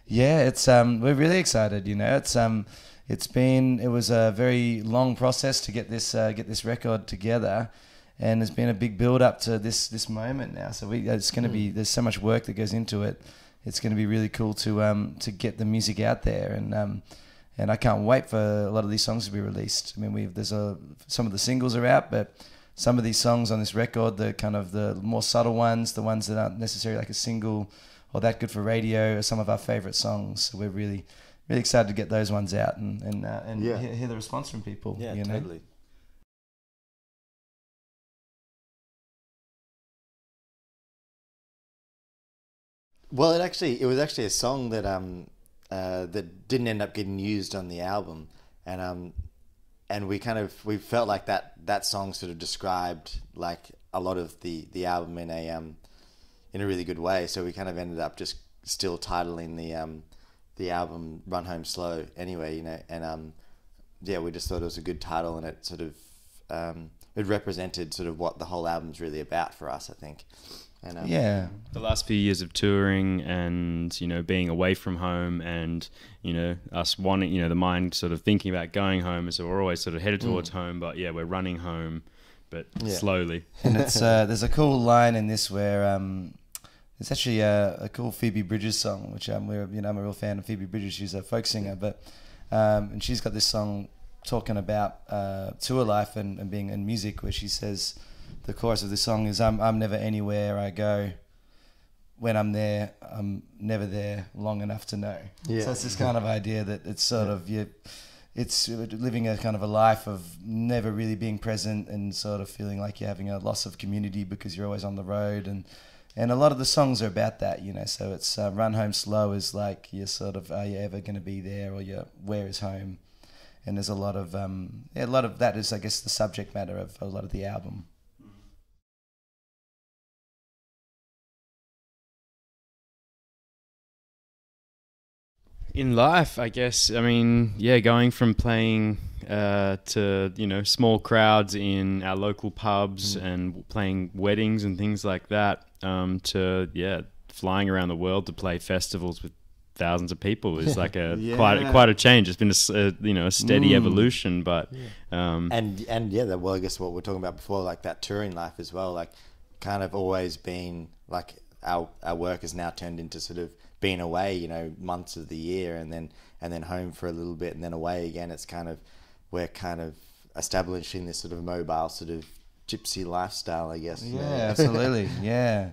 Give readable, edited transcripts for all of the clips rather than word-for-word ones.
Yeah, it's we're really excited. You know, it was a very long process to get this record together, and there's been a big build up to this moment now. So it's going to be, there's so much work that goes into it. It's going to be really cool to get the music out there, and I can't wait for a lot of these songs to be released. I mean, some of the singles are out, but some of these songs on this record, the kind of the more subtle ones, the ones that aren't necessarily like a single or that good for radio, are some of our favorite songs. So we're really excited to get those ones out and hear the response from people. Yeah, you know? totally. Well, it was actually a song that that didn't end up getting used on the album, and we felt like that song sort of described like a lot of the album in a really good way. So we kind of ended up just still titling the album "Run Home Slow" anyway, you know, and yeah, we just thought it was a good title, and it sort of it represented sort of what the whole album's really about for us, I think. And, yeah, the last few years of touring and, you know, being away from home and, you know, us wanting, you know, the mind sort of thinking about going home, so we're always sort of headed towards home, but yeah, we're running home, but slowly. And it's there's a cool line in this where it's actually a cool Phoebe Bridgers song, which I'm a real fan of Phoebe Bridgers. She's a folk singer, but and she's got this song talking about tour life and being in music, where she says, the chorus of this song is, I'm never anywhere I go. When I'm there, I'm never there long enough to know. Yeah. So it's this kind of idea that it's sort of, it's living a kind of a life of never really being present and sort of feeling like you're having a loss of community because you're always on the road. And a lot of the songs are about that, you know. So it's Run Home Slow is like, you're sort of, are you ever going to be there, or where is home? And there's a lot of that is, I guess, the subject matter of a lot of the album. In life, I guess, I mean, yeah, going from playing to, you know, small crowds in our local pubs and playing weddings and things like that, to, yeah, flying around the world to play festivals with thousands of people is like quite a change. It's been a steady evolution, but and yeah, well, I guess what we're talking about before, like that touring life as well, like kind of always been like our work has now turned into sort of being away, you know, months of the year, and then home for a little bit, and then away again. It's kind of, we're kind of establishing this sort of mobile sort of gypsy lifestyle, I guess. Yeah, absolutely. Yeah.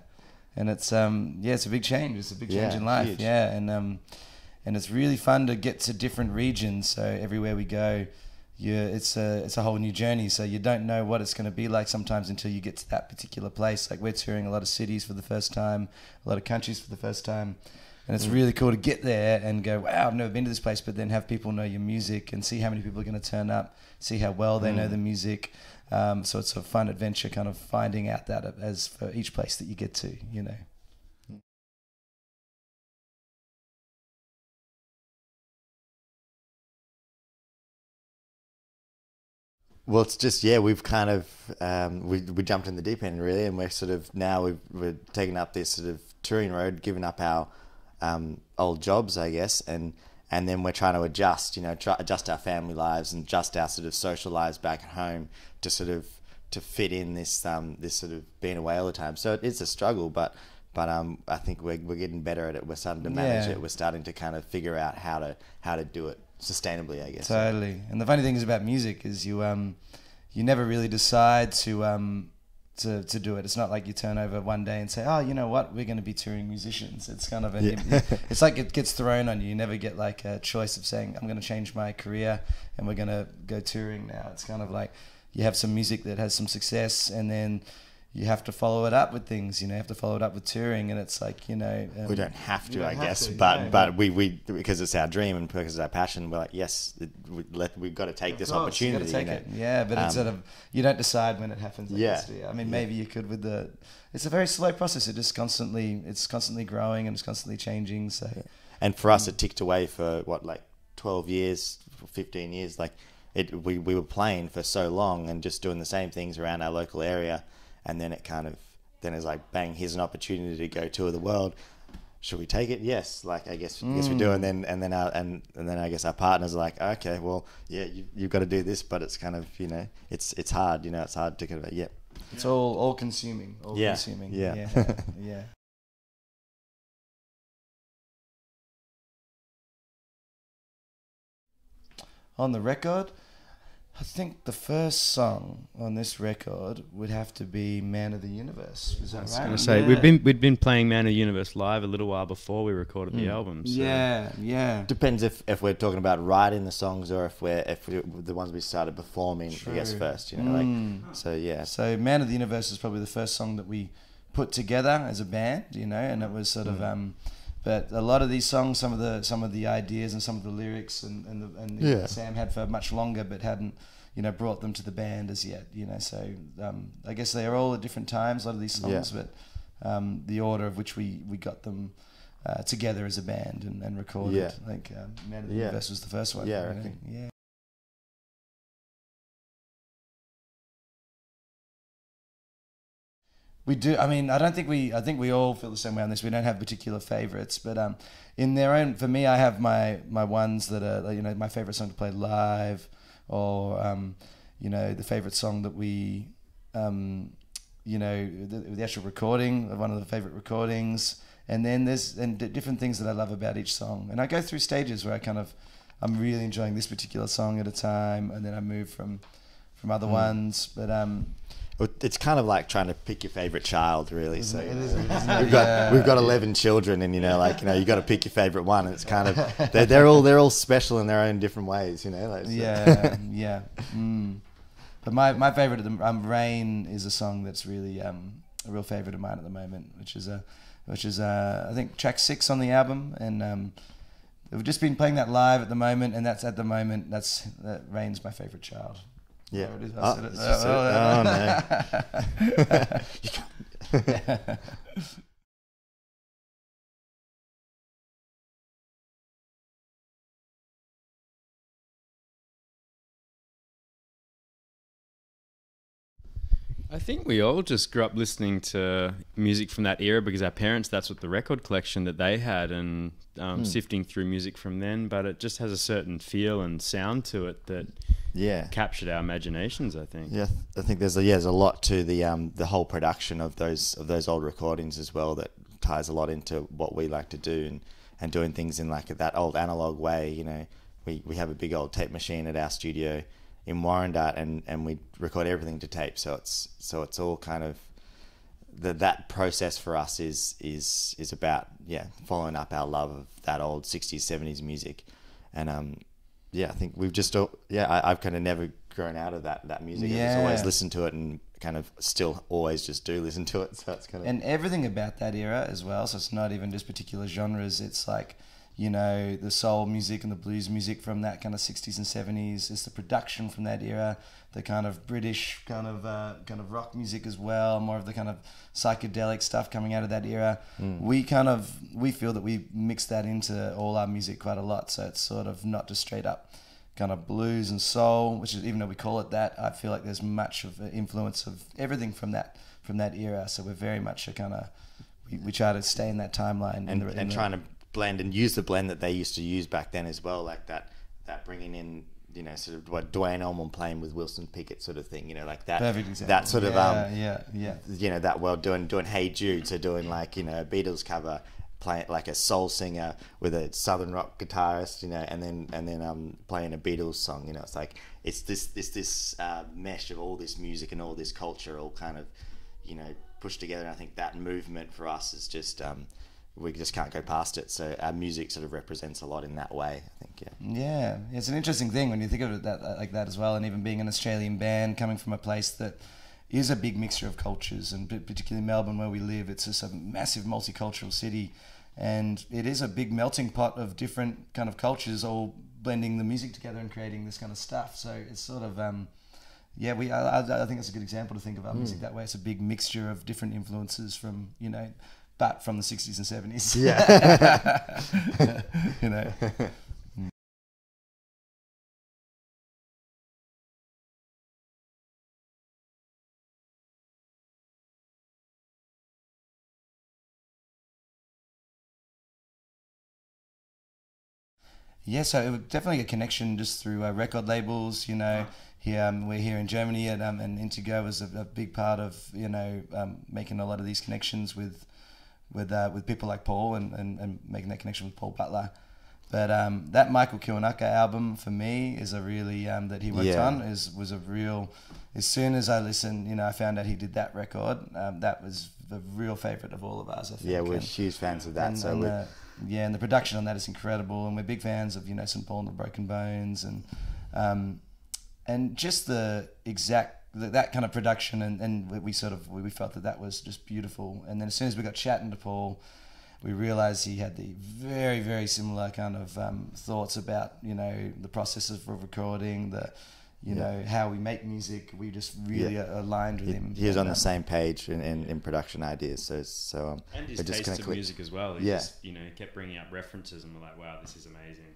And it's it's a big change. It's a big change in life. Huge. Yeah, and it's really fun to get to different regions. So everywhere we go, it's a whole new journey. So you don't know what it's going to be like sometimes until you get to that particular place. Like, we're touring a lot of cities for the first time, a lot of countries for the first time, and it's really cool to get there and go, wow, I've never been to this place. But then have people know your music and see how many people are going to turn up, see how well they know the music. So it's a fun adventure, kind of finding out that as for each place that you get to, you know. Well, it's just, yeah, we've kind of we jumped in the deep end really, and we're sort of now we're taking up this sort of touring road, giving up our old jobs, I guess, and then we're trying to adjust, you know, adjust our family lives and adjust our sort of social lives back at home to sort of to fit in this this sort of being away all the time. So it's a struggle, but I think we're getting better at it. We're starting to manage it. We're starting to kind of figure out how to do it sustainably, I guess. Totally. And the funny thing is about music is you never really decide to do it. It's not like you turn over one day and say, oh, you know what, we're going to be touring musicians. It's kind of it's like it gets thrown on you. You never get like a choice of saying, I'm going to change my career and we're going to go touring now. It's kind of like you have some music that has some success, and then you have to follow it up with things, you know, you have to follow it up with touring, and it's like, you know... we don't have to, I guess, but we because it's our dream and because it's our passion, we're like, yes, we've got to take this opportunity. You know? Yeah, but it's sort of, you don't decide when it happens. I mean, maybe you could with the... It's a very slow process. It's constantly growing and it's constantly changing, so... Yeah. And for us, it ticked away for, 12 years, 15 years, we were playing for so long and just doing the same things around our local area. And then it's like, bang, here's an opportunity to go tour the world. should we take it? Yes, like I guess we do. And then I guess our partners are like, okay, well, yeah, you've got to do this, but it's kind of, you know, it's hard, you know, it's hard to kind of It's all consuming. Yeah. Consuming. Yeah. Yeah. On the record, I think the first song on this record would have to be "Man of the Universe." Is that right? I was going to say we'd been playing Man of the Universe live a little while before we recorded the album. So. Yeah. Depends if we're talking about writing the songs or if we're the ones we started performing, I guess, first, you know, like, so yeah. So "Man of the Universe" is probably the first song that we put together as a band, you know, and it was sort of but a lot of these songs, some of the ideas and some of the lyrics and Sam had for much longer, but hadn't, you know, brought them to the band as yet, you know. So I guess they are all at different times, a lot of these songs, but the order of which we got them together as a band and recorded, like "Man of the Universe" was the first one. Yeah, I think. Yeah. We do. I mean, I think we all feel the same way on this. We don't have particular favorites, but in their own, for me, I have my ones that are, you know, my favorite song to play live, or you know, the favorite song that we, you know, the actual recording, one of the favorite recordings, and then there's different things that I love about each song, and I go through stages where I'm really enjoying this particular song at a time, and then I move from other ones, but it's kind of like trying to pick your favorite child, really. So we've got 11 children, and you know, like, you know, you got to pick your favorite one. And it's kind of they're all special in their own different ways, you know. Like, so. Yeah. But my favorite, "Rain," is a song that's really a real favorite of mine at the moment, which is I think track 6 on the album, and we've just been playing that live at the moment, and that "Rain's" my favorite child. Yeah. There it is. No. I think we all just grew up listening to music from that era because our parents, that's what the record collection that they had, and sifting through music from then, but it just has a certain feel and sound to it that captured our imaginations, I think. Yeah, I think there's a lot to the whole production of those old recordings as well that ties a lot into what we like to do and doing things in like that old analog way, you know. We have a big old tape machine at our studio in Warrandyte, and we record everything to tape, so it's all kind of that process for us is about following up our love of that old 60s 70s music, and I think we've just I've kind of never grown out of that music. I've just always listened to it and kind of still always just do listen to it, so it's kind of, and everything about that era as well, so it's not even just particular genres, it's like, you know, the soul music and the blues music from that kind of 60s and 70s. It's the production from that era, the kind of British kind of rock music as well, more of the kind of psychedelic stuff coming out of that era. We feel that we mix that into all our music quite a lot, so it's sort of not just straight up kind of blues and soul, which is, even though we call it that, I feel like there's much of the influence of everything from that era. So we're very much a kind of, we try to stay in that timeline and trying to blend and use the blend that they used to use back then as well, like that bringing in, you know, sort of what Duane Allman playing with Wilson Pickett sort of thing, you know, like that. Perfect example. That sort of yeah. You know, that world doing Hey Jude, so doing like, you know, a Beatles cover, playing like a soul singer with a southern rock guitarist, you know, and then playing a Beatles song, you know. It's like it's this mesh of all this music and all this culture all kind of, you know, pushed together. And I think that movement for us is just we just can't go past it. So our music sort of represents a lot in that way, I think. Yeah, it's an interesting thing when you think of it like that as well. And even being an Australian band coming from a place that is a big mixture of cultures, and particularly Melbourne where we live, it's just a massive multicultural city, and it is a big melting pot of different kind of cultures all blending the music together and creating this kind of stuff. So it's sort of I think it's a good example to think of our music that way. It's a big mixture of different influences from, you know, but from the 60s and 70s. Yeah. You know. Yeah, so it was definitely a connection just through record labels. You know, here we're here in Germany, and Intego was a big part of making a lot of these connections with people like Paul and making that connection with Paul Butler. But that Michael Kiwanuka album for me is a really that he worked on was a real. As soon as I listened, I found out he did that record. That was the real favorite of all of ours, I think. Yeah, we're huge fans of that. And the production on that is incredible, and we're big fans of St. Paul and the Broken Bones, and just the exact that kind of production, and we felt that was just beautiful. And then as soon as we got chatting to Paul, we realized he had the very, very similar kind of thoughts about the processes for recording, how we make music. We just really aligned with him. He was on the same page in production ideas. So and his taste of music as well. He just, kept bringing up references, and we're like, wow, this is amazing.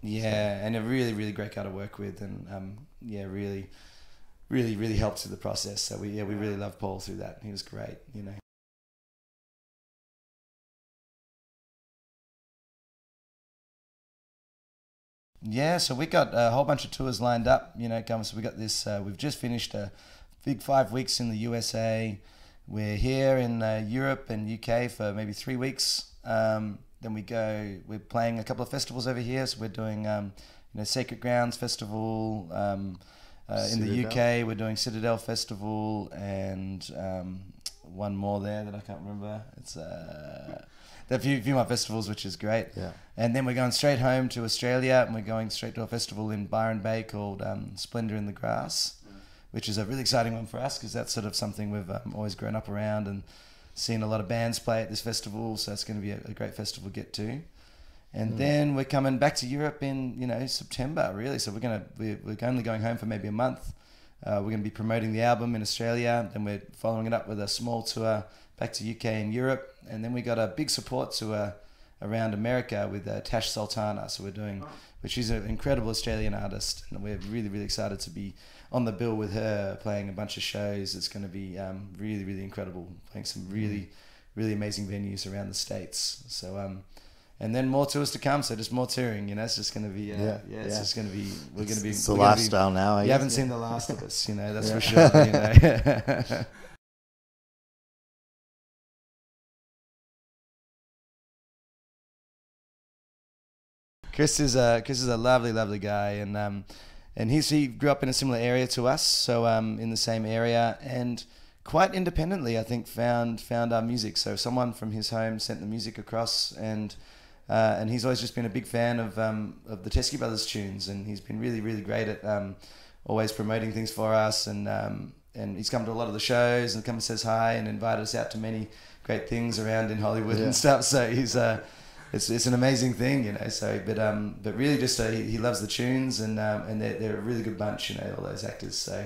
Yeah, and a really, really great guy to work with, and really, really, really helped through the process. So we really loved Paul through that. He was great. Yeah, so we got a whole bunch of tours lined up, so we got this, we've just finished a big 5 weeks in the USA. We're here in Europe and UK for maybe 3 weeks. Then we're playing a couple of festivals over here. So we're doing, Sacred Grounds Festival. In the UK, we're doing Citadel Festival and one more there that I can't remember. It's a few more festivals, which is great. Yeah. And then we're going straight home to Australia, and we're going straight to a festival in Byron Bay called Splendour in the Grass, which is a really exciting one for us because that's sort of something we've always grown up around and seen a lot of bands play at this festival. So it's going to be a great festival to get to. And then we're coming back to Europe in September, really. So we're only going home for maybe a month. We're going to be promoting the album in Australia, then we're following it up with a small tour back to UK and Europe, and then we got a big support tour around America with Tash Sultana. So we're doing, but she's an incredible Australian artist, and we're really, really excited to be on the bill with her, playing a bunch of shows. It's going to be really, really incredible, playing some really, really amazing venues around the States. So and then more tours to come, so just more touring. It's just going to be, it's just going to be. We're going to be. It's the lifestyle now. You haven't seen the last of us, that's for sure. Chris is a lovely, lovely guy, and he grew up in a similar area to us, so in the same area, and quite independently, I think, found our music. So someone from his home sent the music across, and he's always just been a big fan of the Teskey Brothers tunes, and he's been really, really great at always promoting things for us, and he's come to a lot of the shows and come and says hi and invited us out to many great things around in Hollywood and stuff. So he's it's an amazing thing, So but really just he loves the tunes, and they're a really good bunch, all those actors. So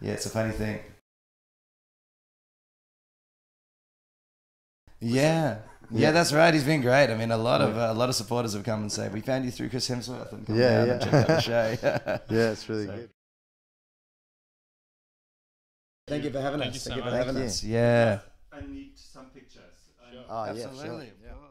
yeah, it's a funny thing. Yeah, that's right. He's been great. I mean, a lot of supporters have come and say, "We found you through Chris Hemsworth," and come down and check out the show. Yeah, it's really good. Thank you for having us. Thank you so Thank you for much. having us. Yeah. I need some pictures. Oh, Absolutely. Yeah, sure.